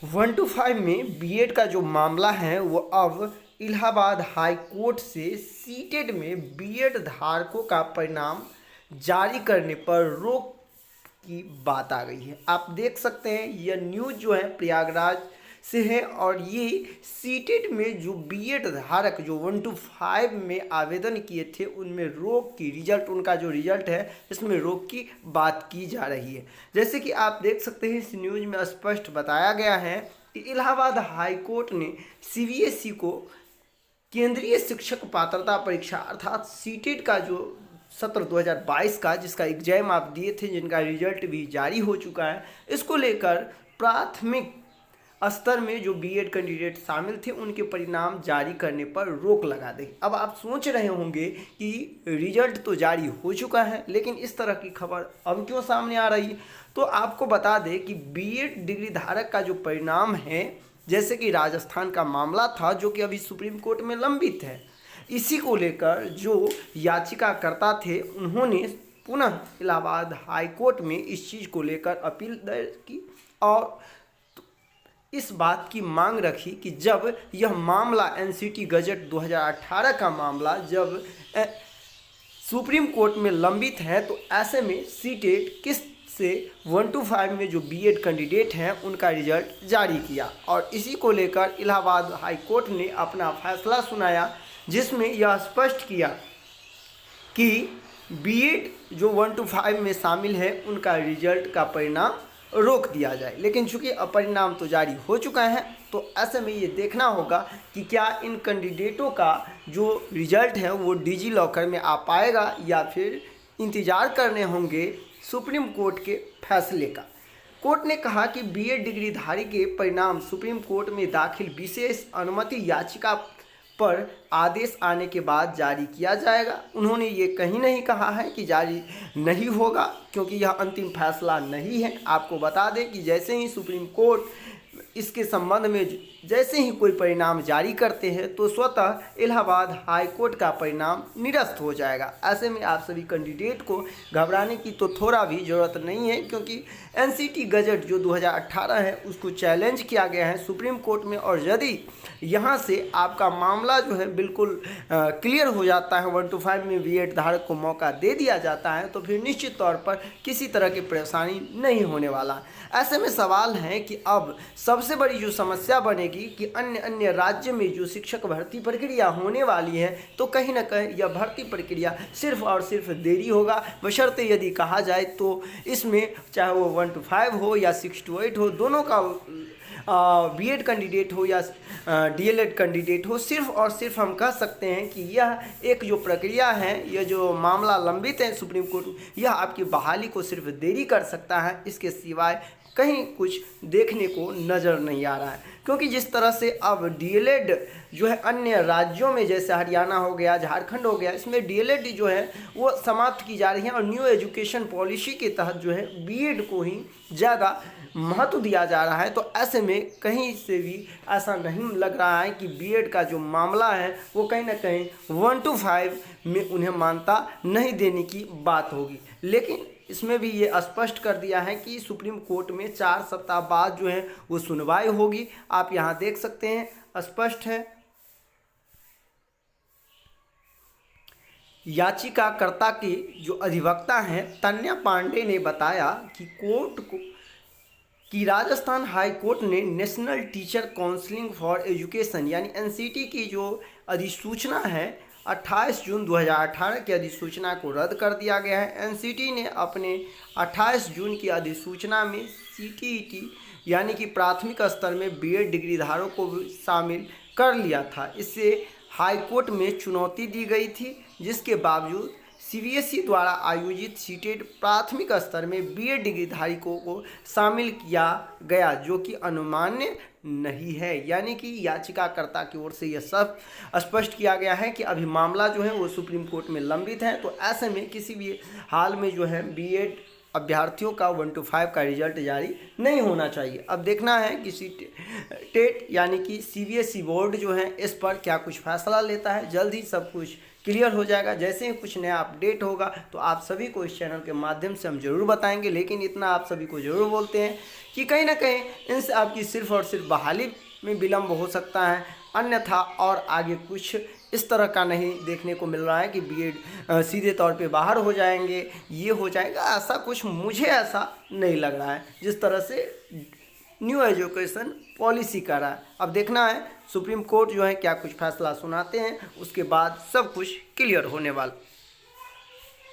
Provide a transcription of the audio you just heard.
1 to 5 में BEd का जो मामला है वो अब इलाहाबाद हाई कोर्ट से सीटेट में बीएड धारकों का परिणाम जारी करने पर रोक की बात आ गई है। आप देख सकते हैं यह न्यूज़ जो है प्रयागराज से है और ये सीटेट में जो बीएड धारक जो 1 to 5 में आवेदन किए थे उनमें रोक की रिजल्ट, उनका जो रिजल्ट है इसमें रोक की बात की जा रही है। जैसे कि आप देख सकते हैं इस न्यूज़ में स्पष्ट बताया गया है कि इलाहाबाद हाई कोर्ट ने सीबीएसई को केंद्रीय शिक्षक पात्रता परीक्षा अर्थात सीटेट का जो सत्र 2022 का जिसका एग्जाम आप दिए थे, जिनका रिजल्ट भी जारी हो चुका है, इसको लेकर प्राथमिक स्तर में जो बीएड कैंडिडेट शामिल थे उनके परिणाम जारी करने पर रोक लगा दे। अब आप सोच रहे होंगे कि रिजल्ट तो जारी हो चुका है लेकिन इस तरह की खबर अब क्यों सामने आ रही है। तो आपको बता दें कि बीएड डिग्री धारक का जो परिणाम है, जैसे कि राजस्थान का मामला था जो कि अभी सुप्रीम कोर्ट में लंबित है, इसी को लेकर जो याचिकाकर्ता थे उन्होंने पुनः इलाहाबाद हाई कोर्ट में इस चीज़ को लेकर अपील दर्ज की और इस बात की मांग रखी कि जब यह मामला एनसीटी गजट 2018 का मामला जब सुप्रीम कोर्ट में लंबित है तो ऐसे में सीटेट किस से 1 to 5 में जो बीएड कैंडिडेट हैं उनका रिजल्ट जारी किया और इसी को लेकर इलाहाबाद हाई कोर्ट ने अपना फैसला सुनाया जिसमें यह स्पष्ट किया कि बीएड जो 1 to 5 में शामिल है उनका रिजल्ट का परिणाम रोक दिया जाए। लेकिन चूंकि परिणाम तो जारी हो चुका है तो ऐसे में ये देखना होगा कि क्या इन कैंडिडेटों का जो रिजल्ट है वो डिजी लॉकर में आ पाएगा या फिर इंतज़ार करने होंगे सुप्रीम कोर्ट के फैसले का। कोर्ट ने कहा कि बीएड डिग्रीधारी के परिणाम सुप्रीम कोर्ट में दाखिल विशेष अनुमति याचिका पर आदेश आने के बाद जारी किया जाएगा। उन्होंने ये कहीं नहीं कहा है कि जारी नहीं होगा क्योंकि यह अंतिम फैसला नहीं है। आपको बता दें कि जैसे ही सुप्रीम कोर्ट इसके संबंध में जैसे ही कोई परिणाम जारी करते हैं तो स्वतः इलाहाबाद हाई कोर्ट का परिणाम निरस्त हो जाएगा। ऐसे में आप सभी कैंडिडेट को घबराने की तो थोड़ा भी ज़रूरत नहीं है क्योंकि एनसीटी गजट जो 2018 है उसको चैलेंज किया गया है सुप्रीम कोर्ट में और यदि यहाँ से आपका मामला जो है बिल्कुल क्लियर हो जाता है, 1 to 5 में बीएड धारक को मौका दे दिया जाता है तो फिर निश्चित तौर पर किसी तरह की परेशानी नहीं होने वाला। ऐसे में सवाल है कि अब सबसे बड़ी जो समस्या बनेगी कि अन्य राज्य में जो शिक्षक भर्ती प्रक्रिया होने वाली है तो कहीं ना कहीं यह भर्ती प्रक्रिया सिर्फ और सिर्फ देरी होगा, बशर्ते यदि कहा जाए तो इसमें चाहे वो 1 to 5 हो या 6 to 8 हो, दोनों का बीएड कैंडिडेट हो या डीएलएड कैंडिडेट हो, सिर्फ और सिर्फ हम कह सकते हैं कि यह एक जो प्रक्रिया है, यह जो मामला लंबित है सुप्रीम कोर्ट में, यह आपकी बहाली को सिर्फ देरी कर सकता है, इसके सिवाय कहीं कुछ देखने को नज़र नहीं आ रहा है। क्योंकि जिस तरह से अब डीएलएड जो है अन्य राज्यों में जैसे हरियाणा हो गया, झारखंड हो गया, इसमें डीएलएड जो है वो समाप्त की जा रही है और न्यू एजुकेशन पॉलिसी के तहत जो है बीएड को ही ज़्यादा महत्व दिया जा रहा है। तो ऐसे में कहीं से भी ऐसा नहीं लग रहा है कि बीएड का जो मामला है वो कहीं ना कहीं 1 to 5 में उन्हें मान्यता नहीं देने की बात होगी। लेकिन इसमें भी ये स्पष्ट कर दिया है कि सुप्रीम कोर्ट में 4 सप्ताह बाद जो है वो सुनवाई होगी। आप यहाँ देख सकते हैं स्पष्ट है। याचिकाकर्ता के जो अधिवक्ता हैं तन्या पांडे ने बताया कि कोर्ट को कि राजस्थान हाई कोर्ट ने national teacher counselling for education यानी एनसीटी की जो अधिसूचना है 28 जून 2018 की अधिसूचना को रद्द कर दिया गया है। एनसीटी ने अपने 28 जून की अधिसूचना में सीटीईटी यानी कि प्राथमिक स्तर में बीएड डिग्रीधारों को भी शामिल कर लिया था। इससे हाई कोर्ट में चुनौती दी गई थी, जिसके बावजूद सीबीएसई द्वारा आयोजित सीटेट प्राथमिक स्तर में बीएड डिग्रीधारी को शामिल किया गया, जो कि अनुमान्य नहीं है। यानी कि याचिकाकर्ता की ओर से यह सब स्पष्ट किया गया है कि अभी मामला जो है वो सुप्रीम कोर्ट में लंबित है, तो ऐसे में किसी भी हाल में जो है बीएड अभ्यर्थियों का 1 to 5 का रिजल्ट जारी नहीं होना चाहिए। अब देखना है कि टेट यानी कि सीबीएसई बोर्ड जो है इस पर क्या कुछ फैसला लेता है। जल्द ही सब कुछ क्लियर हो जाएगा। जैसे ही कुछ नया अपडेट होगा तो आप सभी को इस चैनल के माध्यम से हम जरूर बताएंगे। लेकिन इतना आप सभी को जरूर बोलते हैं कि कहीं ना कहीं इनसे आपकी सिर्फ और सिर्फ बहाली में विलम्ब हो सकता है, अन्यथा और आगे कुछ इस तरह का नहीं देखने को मिल रहा है कि बीएड सीधे तौर पे बाहर हो जाएंगे, ये हो जाएगा, ऐसा कुछ मुझे ऐसा नहीं लग रहा है जिस तरह से न्यू एजुकेशन पॉलिसी का रहा है। अब देखना है सुप्रीम कोर्ट जो है क्या कुछ फैसला सुनाते हैं, उसके बाद सब कुछ क्लियर होने वाला।